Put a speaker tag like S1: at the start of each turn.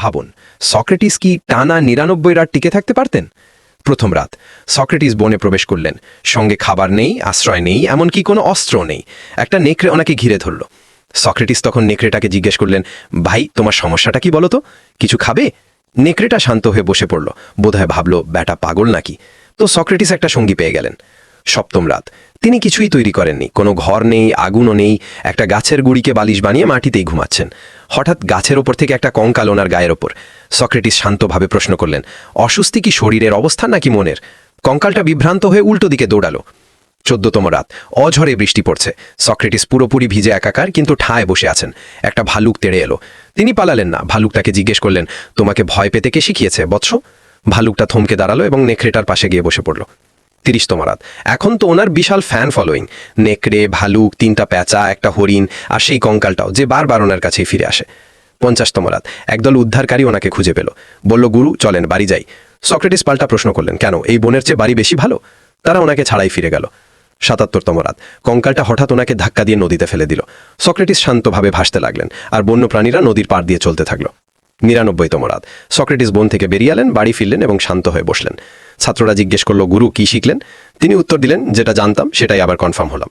S1: ভাবুন, সক্রেটিস কি টানা ৯৯ রাত টিকে থাকতে পারতেন? প্রথম রাত সক্রেটিস বনে প্রবেশ করলেন। সঙ্গে খাবার নেই, আশ্রয় নেই, এমনকি কোনো অস্ত্র নেই। একটা নেকড়ে ওনাকে ঘিরে ধরল। সক্রেটিস তখন নেকড়েটাকে জিজ্ঞেস করলেন, ভাই, তোমার সমস্যাটা কি বলো তো? কিছু খাবে? নেকড়েটা শান্ত হয়ে বসে পড়ল। বোধহয় ভাবল, ব্যাটা পাগল নাকি। তো সক্রেটিস একটা সঙ্গী পেয়ে গেলেন। সপ্তম রাত তিনি কিছুই তৈরি করেননি, কোনো ঘর নেই, আগুনও নেই। একটা গাছের গুড়িকে বালিশ বানিয়ে মাটিতেই ঘুমাচ্ছেন। হঠাৎ গাছের ওপর থেকে একটা কঙ্কাল ওনার গায়ের ওপর। সক্রেটিস শান্তভাবে প্রশ্ন করলেন, অস্বস্তি কি শরীরের অবস্থা নাকি মনের? কঙ্কালটা বিভ্রান্ত হয়ে উল্টো দিকে দৌড়ালো। ১৪তম রাত অঝরে বৃষ্টি পড়ছে। সক্রেটিস পুরোপুরি ভিজে একাকার, কিন্তু ঠায় বসে আছেন। একটা ভালুক তেড়ে এলো। তিনি পালালেন না। ভালুকটাকে জিজ্ঞেস করলেন, তোমাকে ভয় পেতে কে শিখিয়েছে বৎস? ভালুকটা থমকে দাঁড়ালো এবং নেকড়েটার পাশে গিয়ে বসে পড়ল। ৩০তম রাত এখন তো ওনার বিশাল ফ্যান ফলোয়িং। নেকড়ে, ভালুক, ৩টা প্যাঁচা, একটা হরিণ, আর সেই কঙ্কালটাও যে বারবার ওনার কাছেই ফিরে আসে। ৫০তম রাত একদল উদ্ধারকারী ওনাকে খুঁজে পেল। বলল, গুরু চলেন বাড়ি যাই। সক্রেটিস পাল্টা প্রশ্ন করলেন, কেন? এই বনের চেয়ে বাড়ি বেশি ভালো? তারা ওনাকে ছাড়াই ফিরে গেল। ৭৭তম রাত কঙ্কালটা হঠাৎ ওনাকে ধাক্কা দিয়ে নদীতে ফেলে দিল। সক্রেটিস শান্তভাবে ভাসতে লাগলেন, আর বন্যপ্রাণীরা নদীর পাড় দিয়ে চলতে থাকলো। ৯৯তম রাত সক্রেটিস বন থেকে বেরিয়ে এলেন, বাড়ি ফিরলেন এবং শান্ত হয়ে বসলেন। ছাত্ররা জিজ্ঞেস করল, গুরু কি শিখলেন? তিনি উত্তর দিলেন, যেটা জানতাম সেটাই আবার কনফার্ম হলাম।